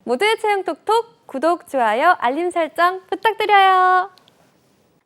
모두의 채용 톡톡 구독, 좋아요, 알림 설정 부탁드려요.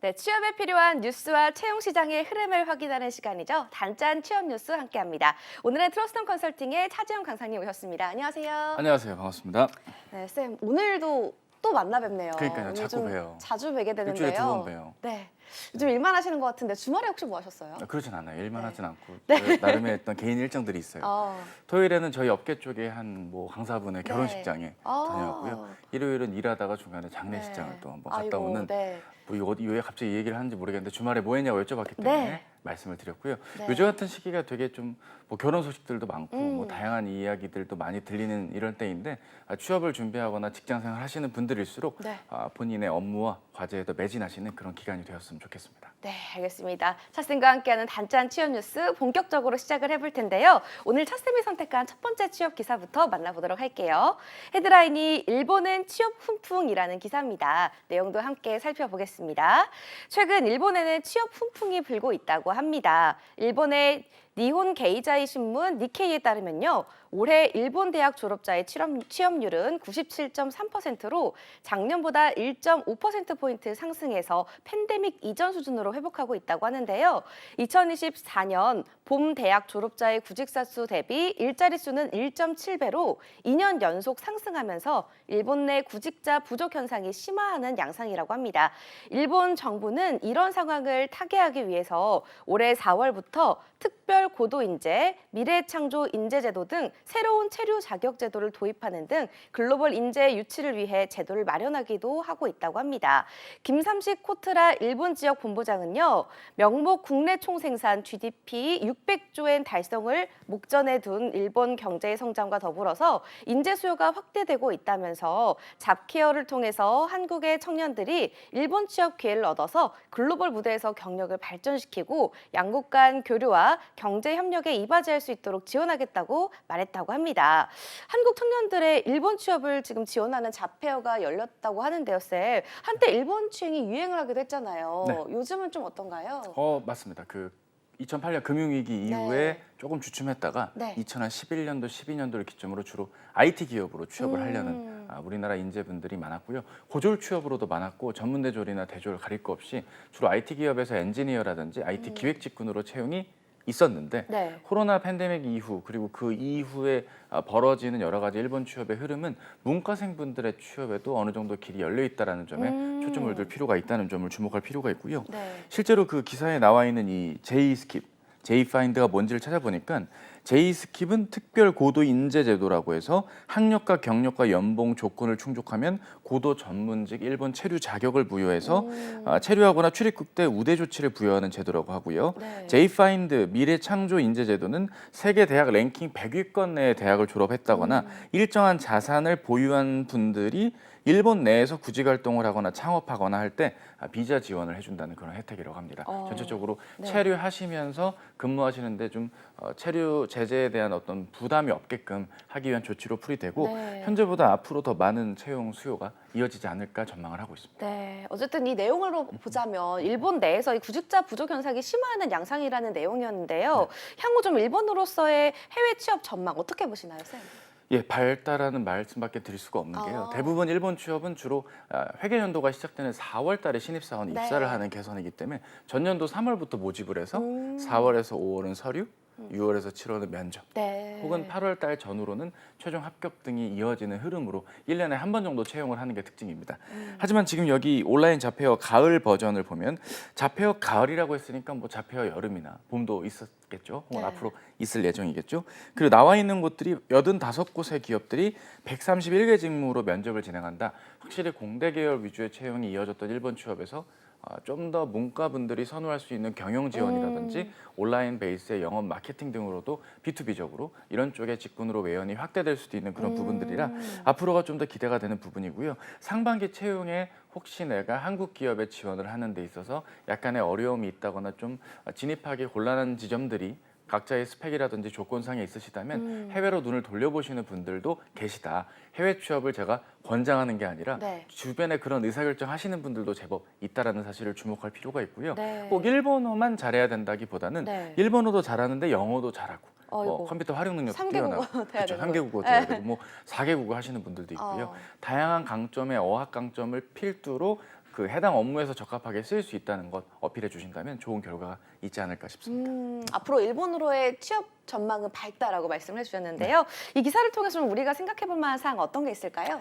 네, 취업에 필요한 뉴스와 채용 시장의 흐름을 확인하는 시간이죠. 단짠 취업 뉴스 함께합니다. 오늘은 트러스턴 컨설팅의 차지영 강사님 오셨습니다. 안녕하세요. 안녕하세요. 반갑습니다. 네, 쌤 오늘도 또 만나 뵙네요. 그러니까요. 오늘 자꾸 좀 봬요. 자주 뵈게 되는데요. 일주일에 2번 봬요. 네, 요즘 일만 하시는 것 같은데 주말에 혹시 뭐 하셨어요? 그렇진 않아요. 일만 네. 하진 않고 그 나름의 어떤 개인 일정들이 있어요. 어, 토요일에는 저희 업계 쪽에 한 뭐 강사분의 결혼식장에 아. 다녀왔고요. 일요일은 일하다가 중간에 장례식장을 네. 또 한번 갔다 아이고, 오는 네. 뭐 이거 왜 갑자기 이 얘기를 하는지 모르겠는데 주말에 뭐 했냐고 여쭤봤기 때문에 네. 말씀을 드렸고요. 네. 요즘 같은 시기가 되게 좀 뭐 결혼 소식들도 많고 뭐 음. 다양한 이야기들도 많이 들리는 이런 때인데 취업을 준비하거나 직장생활 하시는 분들일수록 네. 본인의 업무와 과제에 더 매진하시는 그런 기간이 되었으면 좋겠습니다. 네, 알겠습니다. 차쌤과 함께하는 단짠 취업 뉴스 본격적으로 시작을 해볼 텐데요. 오늘 차쌤이 선택한 첫 번째 취업 기사부터 만나보도록 할게요. 헤드라인이 일본은 취업 훈풍이라는 기사입니다. 내용도 함께 살펴보겠습니다. 최근 일본에는 취업 훈풍이 불고 있다고 합니다. 일본의 니혼 게이자이 신문 니케이에 따르면요. 올해 일본 대학 졸업자의 취업률은 97.3%로 작년보다 1.5%포인트 상승해서 팬데믹 이전 수준으로 회복하고 있다고 하는데요. 2024년 봄 대학 졸업자의 구직사 수 대비 일자리 수는 1.7배로 2년 연속 상승하면서 일본 내 구직자 부족 현상이 심화하는 양상이라고 합니다. 일본 정부는 이런 상황을 타개하기 위해서 올해 4월부터 특별 고도 인재, 미래 창조 인재 제도 등 새로운 체류 자격 제도를 도입하는 등 글로벌 인재 유치를 위해 제도를 마련하기도 하고 있다고 합니다. 김삼식 코트라 일본 지역 본부장은요. 명목 국내 총생산 GDP 600조엔 달성을 목전에 둔 일본 경제의 성장과 더불어서 인재 수요가 확대되고 있다면서 잡케어를 통해서 한국의 청년들이 일본 취업 기회를 얻어서 글로벌 무대에서 경력을 발전시키고 양국 간 교류와 경제 협력에 이바지할 수 있도록 지원하겠다고 말했다고 합니다. 한국 청년들의 일본 취업을 지금 지원하는 잡페어가 열렸다고 하는데요, 쌤. 한때 일본 취행이 유행을 하기도 했잖아요. 네. 요즘은 좀 어떤가요? 맞습니다. 2008년 금융위기 이후에 네. 조금 주춤했다가 네. 2011년도, 12년도를 기점으로 주로 IT 기업으로 취업을 하려는 우리나라 인재분들이 많았고요. 고졸 취업으로도 많았고 전문대졸이나 대졸 가릴 거 없이 주로 IT 기업에서 엔지니어라든지 IT 기획 직군으로 채용이 있었는데 네. 코로나 팬데믹 이후 그리고 그 이후에 벌어지는 여러 가지 일본 취업의 흐름은 문과생분들의 취업에도 어느 정도 길이 열려 있다는 점에 초점을 둘 필요가 있다는 점을 주목할 필요가 있고요. 네. 실제로 그 기사에 나와 있는 이 J-스킵, J-파인드가 뭔지를 찾아보니까 J-스킵은 특별 고도 인재 제도라고 해서 학력과 경력과 연봉 조건을 충족하면 고도 전문직 일본 체류 자격을 부여해서 체류하거나 출입국 때 우대 조치를 부여하는 제도라고 하고요. 네. J-파인드 미래 창조 인재 제도는 세계 대학 랭킹 100위권 내의 대학을 졸업했다거나 일정한 자산을 보유한 분들이 일본 내에서 구직 활동을 하거나 창업하거나 할 때 비자 지원을 해준다는 그런 혜택이라고 합니다. 전체적으로 네. 체류하시면서 근무하시는데 좀 체류 제재에 대한 어떤 부담이 없게끔 하기 위한 조치로 풀이되고 네. 현재보다 앞으로 더 많은 채용 수요가 이어지지 않을까 전망을 하고 있습니다. 네, 어쨌든 이 내용으로 보자면 일본 내에서 이 구직자 부족 현상이 심화하는 양상이라는 내용이었는데요. 향후 좀 일본으로서의 해외 취업 전망 어떻게 보시나요, 쌤? 발달하는 말씀밖에 드릴 수가 없는 게요. 대부분 일본 취업은 주로 회계 연도가 시작되는 4월 달에 신입사원 네. 입사를 하는 개선이기 때문에 전년도 3월부터 모집을 해서 4월에서 5월은 서류, 6월에서 7월은 면접, 네. 혹은 8월 달 전후로는 최종 합격 등이 이어지는 흐름으로 1년에 한 번 정도 채용을 하는 게 특징입니다. 하지만 지금 여기 온라인 잡페어 가을 버전을 보면 잡페어 가을이라고 했으니까 뭐 잡페어 여름이나 봄도 있었겠죠. 혹은 네. 앞으로 있을 예정이겠죠. 그리고 나와 있는 곳들이 85곳의 기업들이 131개 직무로 면접을 진행한다. 확실히 공대 계열 위주의 채용이 이어졌던 일본 취업에서 좀 더 문과분들이 선호할 수 있는 경영 지원이라든지 온라인 베이스의 영업 마케팅 등으로도 B2B적으로 이런 쪽의 직군으로 외연이 확대될 수도 있는 그런 부분들이라 앞으로가 좀 더 기대가 되는 부분이고요. 상반기 채용에 혹시 내가 한국 기업에 지원을 하는 데 있어서 약간의 어려움이 있다거나 좀 진입하기 곤란한 지점들이 각자의 스펙이라든지 조건상에 있으시다면 해외로 눈을 돌려보시는 분들도 계시다. 해외 취업을 제가 권장하는 게 아니라 네. 주변에 그런 의사결정 하시는 분들도 제법 있다라는 사실을 주목할 필요가 있고요. 네. 꼭 일본어만 잘해야 된다기보다는 네. 일본어도 잘하는데 영어도 잘하고 뭐 어이구. 컴퓨터 활용 능력도 3개 뛰어나고 국어 돼야 그렇죠. 되는 3개 국어 돼야 되고 뭐 4개 국어 하시는 분들도 있고요. 어. 다양한 강점의 어학 강점을 필두로 그 해당 업무에서 적합하게 쓰일 수 있다는 것 어필해 주신다면 좋은 결과가 있지 않을까 싶습니다. 앞으로 일본으로의 취업 전망은 밝다라고 말씀을 해주셨는데요. 이 기사를 통해서 좀 우리가 생각해볼 만한 사항 어떤 게 있을까요?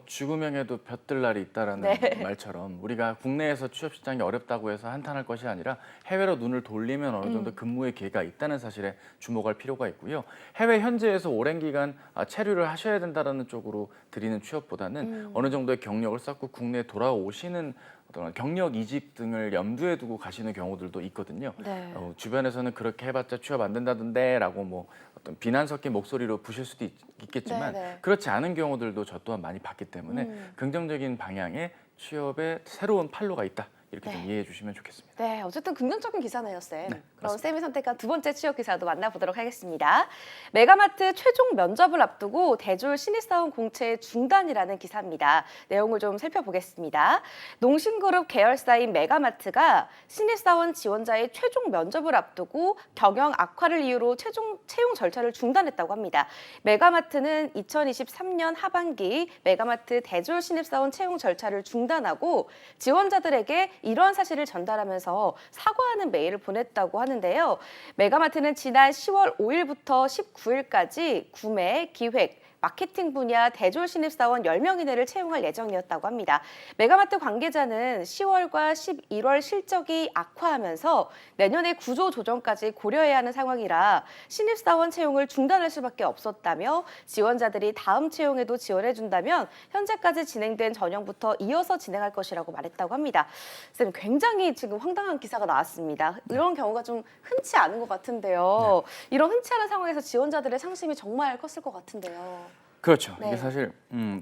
죽음형에도 볕들 날이 있다라는 네. 말처럼 우리가 국내에서 취업 시장이 어렵다고 해서 한탄할 것이 아니라 해외로 눈을 돌리면 어느 정도 근무의 기회가 있다는 사실에 주목할 필요가 있고요. 해외 현지에서 오랜 기간 체류를 하셔야 된다라는 쪽으로 드리는 취업보다는 어느 정도의 경력을 쌓고 국내에 돌아오시는 어떤 경력 이직 등을 염두에 두고 가시는 경우들도 있거든요. 네. 주변에서는 그렇게 해봤자 취업 안 된다던데라고 뭐 어떤 비난 섞인 목소리로 부실 수도 있겠지만 네. 그렇지 않은 경우들도 저 또한 많이 봤기 때문에 긍정적인 방향의 취업의 새로운 판로가 있다. 이렇게 좀 네. 이해해 주시면 좋겠습니다. 네, 어쨌든 긍정적인 기사네요, 쌤. 네, 그럼 쌤이 선택한 두 번째 취업 기사도 만나보도록 하겠습니다. 메가마트 최종 면접을 앞두고 대졸 신입사원 공채 중단이라는 기사입니다. 내용을 좀 살펴보겠습니다. 농심그룹 계열사인 메가마트가 신입사원 지원자의 최종 면접을 앞두고 경영 악화를 이유로 최종 채용 절차를 중단했다고 합니다. 메가마트는 2023년 하반기 메가마트 대졸 신입사원 채용 절차를 중단하고 지원자들에게 이러한 사실을 전달하면서 사과하는 메일을 보냈다고 하는데요. 메가마트는 지난 10월 5일부터 19일까지 구매, 기획, 마케팅 분야 대졸 신입사원 10명 이내를 채용할 예정이었다고 합니다. 메가마트 관계자는 10월과 11월 실적이 악화하면서 내년에 구조 조정까지 고려해야 하는 상황이라 신입사원 채용을 중단할 수밖에 없었다며 지원자들이 다음 채용에도 지원해준다면 현재까지 진행된 전형부터 이어서 진행할 것이라고 말했다고 합니다. 쌤, 굉장히 지금 황당한 기사가 나왔습니다. 이런 경우가 좀 흔치 않은 것 같은데요. 이런 흔치 않은 상황에서 지원자들의 상심이 정말 컸을 것 같은데요. 그렇죠. 네. 이게 사실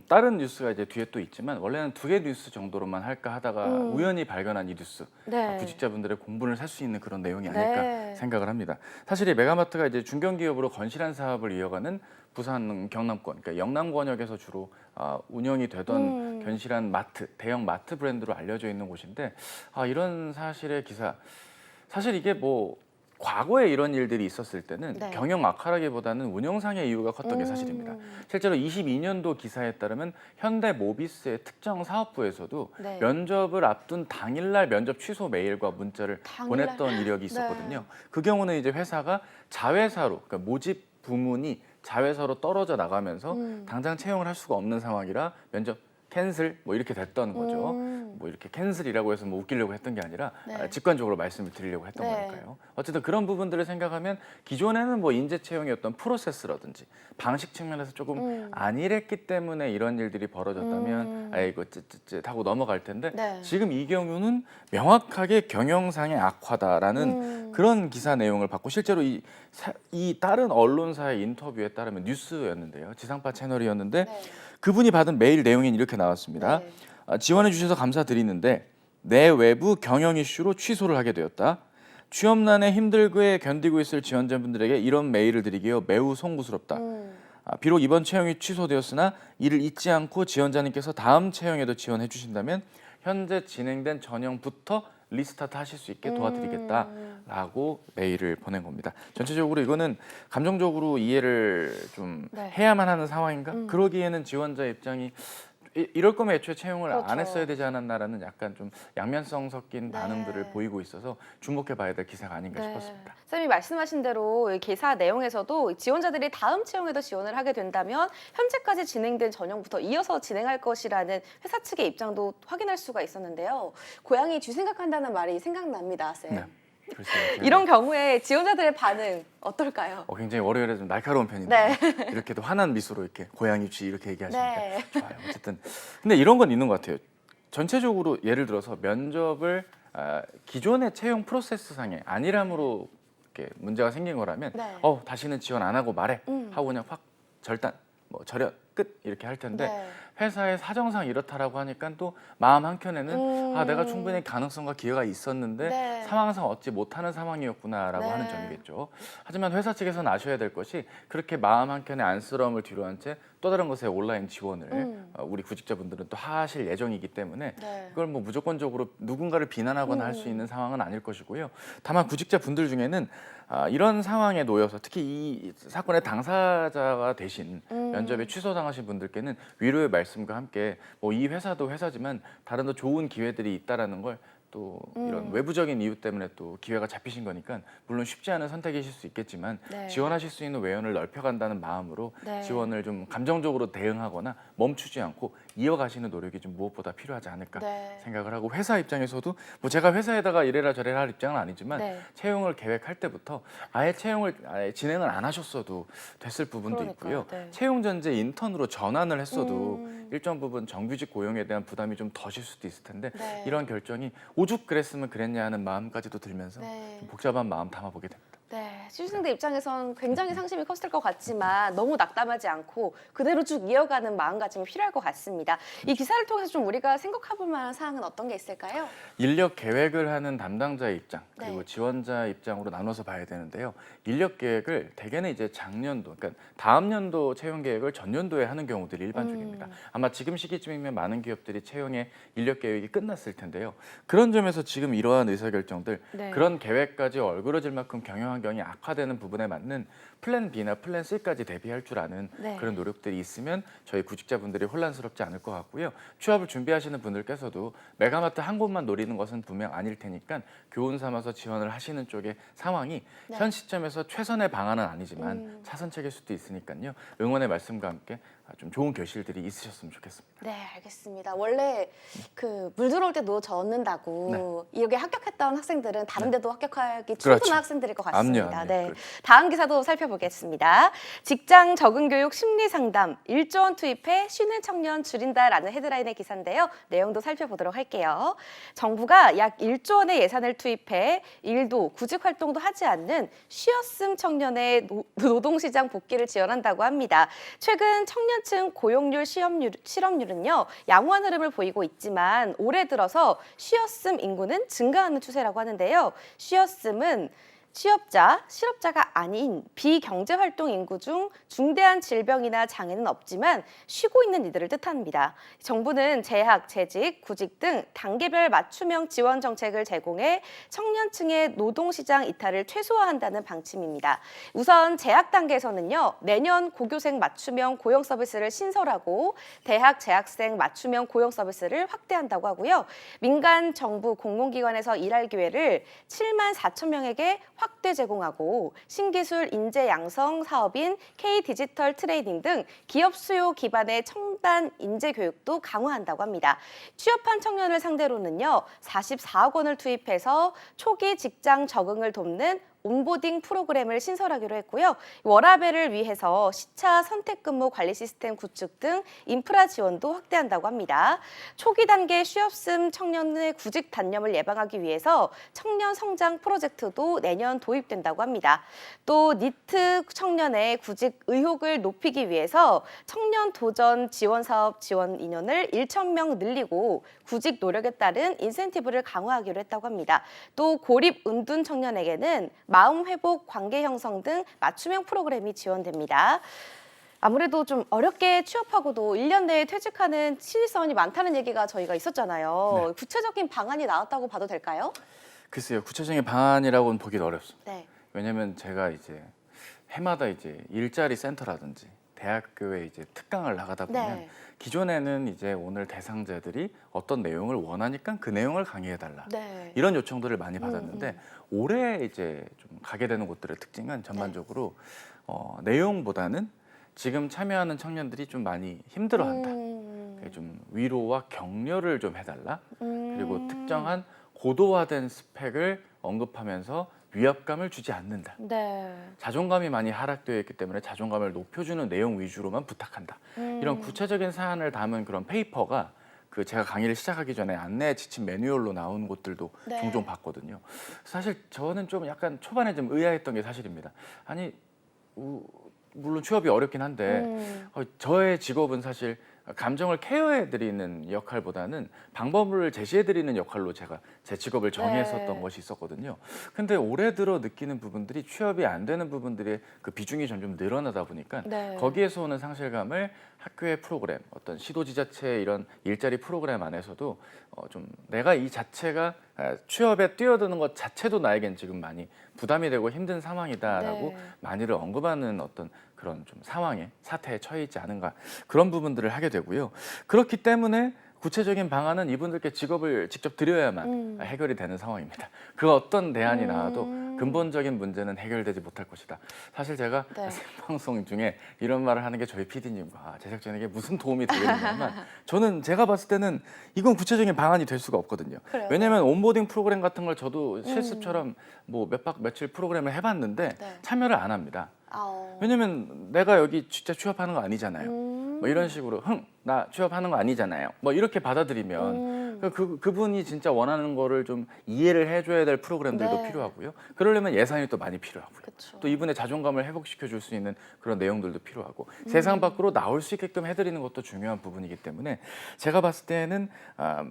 다른 뉴스가 이제 뒤에 또 있지만 원래는 2개 뉴스 정도로만 할까 하다가 우연히 발견한 이 뉴스 네. 구직자분들의 공분을 살 수 있는 그런 내용이 아닐까 네. 생각을 합니다. 사실 이 메가마트가 이제 중견기업으로 건실한 사업을 이어가는 부산 경남권, 그러니까 영남 권역에서 주로 운영이 되던 견실한 마트, 대형 마트 브랜드로 알려져 있는 곳인데 이런 사실의 기사, 사실 이게 뭐 과거에 이런 일들이 있었을 때는 네. 경영 악화라기보다는 운영상의 이유가 컸던 게 사실입니다. 실제로 22년도 기사에 따르면 현대모비스의 특정 사업부에서도 네. 면접을 앞둔 당일날 면접 취소 메일과 문자를 당일날? 보냈던 이력이 있었거든요. 네. 그 경우는 이제 회사가 자회사로, 그러니까 모집 부문이 자회사로 떨어져 나가면서 당장 채용을 할 수가 없는 상황이라 면접 캔슬 뭐 이렇게 됐던 거죠. 뭐 이렇게 캔슬이라고 해서 뭐 웃기려고 했던 게 아니라 네. 직관적으로 말씀을 드리려고 했던 네. 거니까요. 어쨌든 그런 부분들을 생각하면 기존에는 뭐 인재 채용의 어떤 프로세스라든지 방식 측면에서 조금 안일했기 때문에 이런 일들이 벌어졌다면 아이고 쯧쯧쯧 하고 넘어갈 텐데 네. 지금 이 경우는 명확하게 경영상의 악화다라는 그런 기사 내용을 받고 실제로 이 다른 언론사의 인터뷰에 따르면 뉴스였는데요. 지상파 채널이었는데 네. 그분이 받은 메일 내용이 이렇게 나왔습니다. 네. 지원해 주셔서 감사드리는데 내 외부 경영 이슈로 취소를 하게 되었다. 취업난에 힘들게 견디고 있을 지원자분들에게 이런 메일을 드리기에 매우 송구스럽다. 비록 이번 채용이 취소되었으나 이를 잊지 않고 지원자님께서 다음 채용에도 지원해 주신다면 현재 진행된 전형부터 리스타트 하실 수 있게 도와드리겠다라고 메일을 보낸 겁니다. 전체적으로 이거는 감정적으로 이해를 좀 네. 해야만 하는 상황인가? 그러기에는 지원자 입장이 이럴 거면 애초에 채용을 그렇죠. 안 했어야 되지 않았나라는 약간 좀 양면성 섞인 네. 반응들을 보이고 있어서 주목해 봐야 될 기사가 아닌가 싶었습니다. 쌤이 말씀하신 대로 이 기사 내용에서도 지원자들이 다음 채용에도 지원을 하게 된다면 현재까지 진행된 전형부터 이어서 진행할 것이라는 회사 측의 입장도 확인할 수가 있었는데요. 고양이 쥐 생각한다는 말이 생각납니다, 쌤. 네. 글쎄요. 이런 경우에 지원자들의 반응 어떨까요? 굉장히 월요일에 좀 날카로운 편인데 네. 이렇게도 환한 미소로 이렇게 고양이 쥐 이렇게 얘기하시니까 네. 좋아요. 어쨌든 근데 이런 건 있는 것 같아요. 전체적으로 예를 들어서 면접을 기존의 채용 프로세스상의 안일함으로 이렇게 문제가 생긴 거라면 네. 다시는 지원 안 하고 말해 하고 그냥 확 절단 뭐 절연 끝 이렇게 할 텐데 네. 회사의 사정상 이렇다라고 하니까 또 마음 한켠에는 내가 충분히 가능성과 기회가 있었는데 네. 상황상 얻지 못하는 상황이었구나라고 네. 하는 점이겠죠. 하지만 회사 측에서는 아셔야 될 것이 그렇게 마음 한켠에 안쓰러움을 뒤로한 채 또 다른 것에 온라인 지원을 우리 구직자분들은 또 하실 예정이기 때문에 네. 그걸 뭐 무조건적으로 누군가를 비난하거나 할 수 있는 상황은 아닐 것이고요. 다만 구직자분들 중에는 이런 상황에 놓여서 특히 이 사건의 당사자가 되신 면접에 취소당하신 분들께는 위로의 말씀과 함께 뭐 이 회사도 회사지만 다른 더 좋은 기회들이 있다라는 걸 또 이런 외부적인 이유 때문에 또 기회가 잡히신 거니까 물론 쉽지 않은 선택이실 수 있겠지만 네. 지원하실 수 있는 외연을 넓혀간다는 마음으로 네. 지원을 좀 감정적으로 대응하거나 멈추지 않고 이어가시는 노력이 좀 무엇보다 필요하지 않을까 네. 생각을 하고 회사 입장에서도 뭐 제가 회사에다가 이래라 저래라 할 입장은 아니지만 네. 채용을 계획할 때부터 아예 채용을 아예 진행을 안 하셨어도 됐을 부분도 그러니까요. 있고요. 네. 채용 전제 인턴으로 전환을 했어도 일정 부분 정규직 고용에 대한 부담이 좀 더실 수도 있을 텐데 네. 이런 결정이 오죽 그랬으면 그랬냐 하는 마음까지도 들면서 네. 좀 복잡한 마음 담아보게 됩니다. 네, 취준생들 입장에선 굉장히 상심이 컸을 것 같지만 너무 낙담하지 않고 그대로 쭉 이어가는 마음가짐이 필요할 것 같습니다. 이 기사를 통해서 좀 우리가 생각해볼 만한 사항은 어떤 게 있을까요? 인력 계획을 하는 담당자의 입장 그리고 네. 지원자 입장으로 나눠서 봐야 되는데요. 인력 계획을 대개는 이제 작년도, 그러니까 다음 연도 채용 계획을 전년도에 하는 경우들이 일반적입니다. 아마 지금 시기쯤이면 많은 기업들이 채용의 인력 계획이 끝났을 텐데요. 그런 점에서 지금 이러한 의사결정들, 네. 그런 계획까지 얼그러질 만큼 경영 환경이 악화되는 부분에 맞는 플랜 B나 플랜 C까지 대비할 줄 아는 네. 그런 노력들이 있으면 저희 구직자분들이 혼란스럽지 않을 것 같고요. 취업을 준비하시는 분들께서도 메가마트 한 곳만 노리는 것은 분명 아닐 테니까 교훈 삼아서 지원을 하시는 쪽의 상황이 네. 현 시점에서 최선의 방안은 아니지만 차선책일 수도 있으니까요. 응원의 말씀과 함께 좀 좋은 결실들이 있으셨으면 좋겠습니다. 네, 알겠습니다. 원래 그 물 들어올 때 노 젓는다고 여기 합격했던 학생들은 다른 데도 합격하기 충분한 그렇죠. 학생들일 것 같습니다. 압류, 네. 그렇죠. 다음 기사도 살펴보겠습니다. 직장 적응 교육 심리 상담 1조 원 투입해 쉬는 청년 줄인다라는 헤드라인의 기사인데요. 내용도 살펴보도록 할게요. 정부가 약 1조 원의 예산을 투입해 일도 구직 활동도 하지 않는 쉬었음 청년의 노동시장 복귀를 지원한다고 합니다. 최근 청년층 고용률 실업률은요 양호한 흐름을 보이고 있지만 올해 들어서 쉬었음 인구는 증가하는 추세라고 하는데요. 쉬었음은 취업자, 실업자가 아닌 비경제활동 인구 중 중대한 질병이나 장애는 없지만 쉬고 있는 이들을 뜻합니다. 정부는 재학, 재직, 구직 등 단계별 맞춤형 지원 정책을 제공해 청년층의 노동시장 이탈을 최소화한다는 방침입니다. 우선 재학 단계에서는요, 내년 고교생 맞춤형 고용 서비스를 신설하고 대학 재학생 맞춤형 고용 서비스를 확대한다고 하고요. 민간, 정부, 공공기관에서 일할 기회를 7만 4천 명에게 확대 제공하고 신기술 인재 양성 사업인 K-디지털 트레이닝 등 기업 수요 기반의 첨단 인재 교육도 강화한다고 합니다. 취업한 청년을 상대로는요, 44억 원을 투입해서 초기 직장 적응을 돕는 온보딩 프로그램을 신설하기로 했고요. 워라밸을 위해서 시차 선택근무 관리 시스템 구축 등 인프라 지원도 확대한다고 합니다. 초기 단계 쉬었음 청년의 구직 단념을 예방하기 위해서 청년 성장 프로젝트도 내년 도입된다고 합니다. 또 니트 청년의 구직 의욕을 높이기 위해서 청년 도전 지원 사업 지원 인원을 1,000명 늘리고 구직 노력에 따른 인센티브를 강화하기로 했다고 합니다. 또 고립 은둔 청년에게는 마음 회복, 관계 형성 등 맞춤형 프로그램이 지원됩니다. 아무래도 좀 어렵게 취업하고도 1년 내에 퇴직하는 신입사원이 많다는 얘기가 저희가 있었잖아요. 네. 구체적인 방안이 나왔다고 봐도 될까요? 글쎄요, 구체적인 방안이라고는 보기는 어렵습니다. 네. 왜냐하면 제가 이제 해마다 이제 일자리 센터라든지 대학교에 이제 특강을 나가다 보면 네. 기존에는 이제 오늘 대상자들이 어떤 내용을 원하니까 그 내용을 강의해달라 네. 이런 요청들을 많이 받았는데 올해 이제 좀 가게 되는 곳들의 특징은 전반적으로 내용보다는 지금 참여하는 청년들이 좀 많이 힘들어한다. 좀 위로와 격려를 좀 해달라. 그리고 특정한 고도화된 스펙을 언급하면서 위압감을 주지 않는다. 네. 자존감이 많이 하락되어 있기 때문에 자존감을 높여주는 내용 위주로만 부탁한다. 이런 구체적인 사안을 담은 그런 페이퍼가 그 제가 강의를 시작하기 전에 안내 지침 매뉴얼로 나온 곳들도 네. 종종 봤거든요. 사실 저는 좀 약간 초반에 좀 의아했던 게 사실입니다. 아니 물론 취업이 어렵긴 한데 저의 직업은 사실 감정을 케어해드리는 역할보다는 방법을 제시해드리는 역할로 제가 제 직업을 정했었던 네. 것이 있었거든요. 근데 올해 들어 느끼는 부분들이 취업이 안 되는 부분들의 그 비중이 점점 늘어나다 보니까 네. 거기에서 오는 상실감을 학교의 프로그램, 어떤 시도지자체의 이런 일자리 프로그램 안에서도 좀 내가 이 자체가 취업에 뛰어드는 것 자체도 나에겐 지금 많이 부담이 되고 힘든 상황이다라고 네. 많이를 언급하는 어떤 그런 좀 상황에 사태에 처해 있지 않은가 그런 부분들을 하게 되고요. 그렇기 때문에 구체적인 방안은 이분들께 직업을 직접 드려야만 해결이 되는 상황입니다. 그 어떤 대안이 나와도 근본적인 문제는 해결되지 못할 것이다. 사실 제가 네. 생방송 중에 이런 말을 하는 게 저희 PD님과 제작진에게 무슨 도움이 되겠냐면 저는 제가 봤을 때는 이건 구체적인 방안이 될 수가 없거든요. 그래요? 왜냐하면 온보딩 프로그램 같은 걸 저도 실습처럼 뭐 몇 박 며칠 프로그램을 해봤는데 네. 참여를 안 합니다. 아, 왜냐면 내가 여기 진짜 취업하는 거 아니잖아요. 뭐 이런 식으로 나 취업하는 거 아니잖아요. 뭐 이렇게 받아들이면 그분이 진짜 원하는 거를 좀 이해를 해줘야 될 프로그램들도 네. 필요하고요. 그러려면 예산이 또 많이 필요하고요. 그쵸. 또 이분의 자존감을 회복시켜 줄 수 있는 그런 내용들도 필요하고 세상 밖으로 나올 수 있게끔 해드리는 것도 중요한 부분이기 때문에 제가 봤을 때는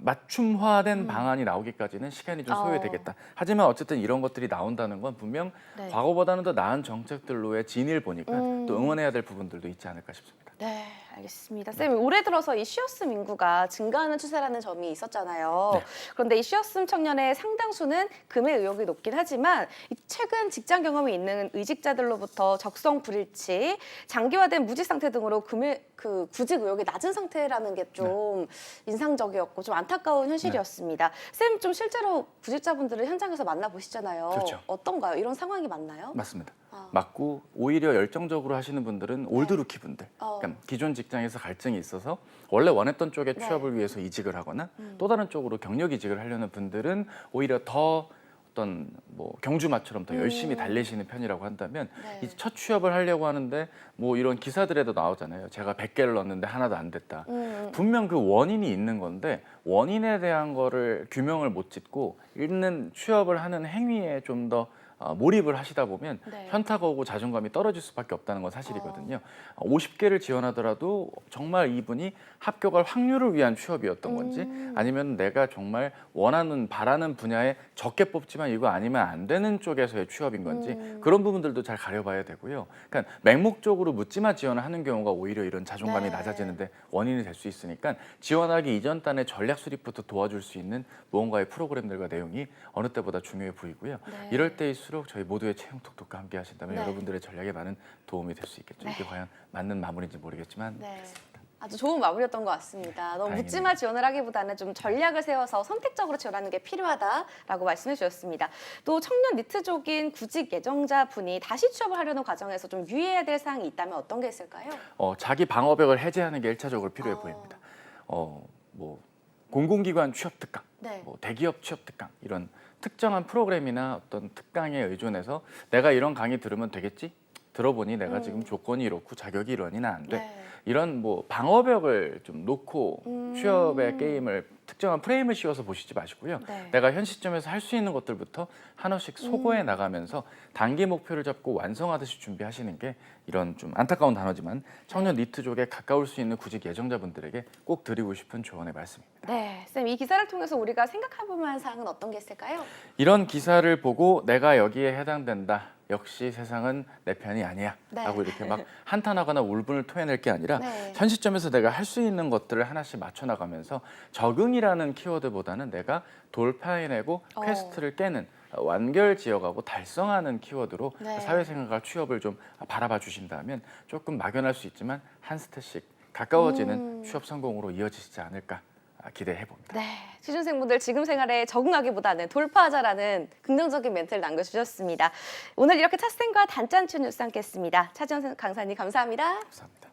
맞춤화된 방안이 나오기까지는 시간이 좀 소요되겠다. 하지만 어쨌든 이런 것들이 나온다는 건 분명 네. 과거보다는 더 나은 정책들로의 진위를 보니까 또 응원해야 될 부분들도 있지 않을까 싶습니다. 네, 알겠습니다. 쌤, 올해 들어서 이 쉬었음 인구가 증가하는 추세라는 점이 있었잖아요. 네. 그런데 이 쉬었음 청년의 상당수는 금의 의욕이 높긴 하지만 이 최근 직장 경험이 있는 의직자들로부터 적성 불일치, 장기화된 무직 상태 등으로 그 구직 의욕이 낮은 상태라는 게 좀 인상적이었고 좀 안타까운 현실이었습니다. 쌤, 좀 실제로 구직자분들을 현장에서 만나보시잖아요. 그렇죠. 어떤가요? 이런 상황이 맞나요? 맞습니다. 아. 맞고 오히려 열정적으로 하시는 분들은 올드 루키 분들, 어. 그러니까 기존 직장에서 갈증이 있어서 원래 원했던 쪽에 네. 취업을 위해서 이직을 하거나 또 다른 쪽으로 경력 이직을 하려는 분들은 오히려 더 어떤 뭐 경주마처럼 더 열심히 달리시는 편이라고 한다면 네. 이 첫 취업을 하려고 하는데 뭐 이런 기사들에도 나오잖아요. 제가 100개를 넣었는데 하나도 안 됐다. 분명 그 원인이 있는 건데 원인에 대한 거를 규명을 못 짓고 있는 취업을 하는 행위에 좀 더 몰입을 하시다 보면 네. 현타가 오고 자존감이 떨어질 수밖에 없다는 건 사실이거든요. 50개를 지원하더라도 정말 이분이 합격할 확률을 위한 취업이었던 건지 아니면 내가 정말 원하는 바라는 분야에 적게 뽑지만 이거 아니면 안 되는 쪽에서의 취업인 건지 그런 부분들도 잘 가려봐야 되고요. 그러니까 맹목적으로 묻지마 지원을 하는 경우가 오히려 이런 자존감이 네. 낮아지는데 원인이 될 수 있으니까 지원하기 이전 단의 전략 수립부터 도와줄 수 있는 무언가의 프로그램들과 내용이 어느 때보다 중요해 보이고요. 네. 이럴 때일수록 저희 모두의 채용톡톡과 함께 하신다면 네. 여러분들의 전략에 많은 도움이 될 수 있겠죠. 네. 이게 과연 맞는 마무리인지 모르겠지만 네. 아주 좋은 마무리였던 것 같습니다. 너무 다행이네요. 묻지마 지원을 하기보다는 좀 전략을 세워서 선택적으로 지원하는 게 필요하다라고 말씀해 주셨습니다. 또 청년 니트족인 구직 예정자 분이 다시 취업을 하려는 과정에서 좀 유의해야 될 사항이 있다면 어떤 게 있을까요? 자기 방어벽을 해제하는 게 1차적으로 필요해 보입니다. 뭐 공공기관 취업 특강, 네. 뭐 대기업 취업 특강 이런 특정한 프로그램이나 어떤 특강에 의존해서 내가 이런 강의 들으면 되겠지? 들어보니 내가 지금 조건이 이렇고 자격이 이러니는 안 돼. 네. 이런 뭐 방어벽을 좀 놓고 취업의 게임을 특정한 프레임을 씌워서 보시지 마시고요. 네. 내가 현 시점에서 할 수 있는 것들부터 하나씩 소거해 나가면서 단기 목표를 잡고 완성하듯이 준비하시는 게 이런 좀 안타까운 단어지만 청년 니트족에 가까울 수 있는 구직 예정자분들에게 꼭 드리고 싶은 조언의 말씀입니다. 네, 쌤, 이 기사를 통해서 우리가 생각해볼 만한 사항은 어떤 게 있을까요? 이런 기사를 보고 내가 여기에 해당된다. 역시 세상은 내 편이 아니야 네. 라고 이렇게 막 한탄하거나 울분을 토해낼 게 아니라 네. 현 시점에서 내가 할 수 있는 것들을 하나씩 맞춰나가면서 적응이라는 키워드보다는 내가 돌파해내고 퀘스트를 깨는 완결 지어가고 달성하는 키워드로 네. 사회생활과 취업을 좀 바라봐 주신다면 조금 막연할 수 있지만 한 스텝씩 가까워지는 취업 성공으로 이어지지 않을까 기대해 봅니다. 네, 취준생분들 지금 생활에 적응하기보다는 돌파하자라는 긍정적인 멘트를 남겨주셨습니다. 오늘 이렇게 찻쌤과 단짠 취업 뉴스 함께했습니다. 차지원 강사님 감사합니다. 감사합니다.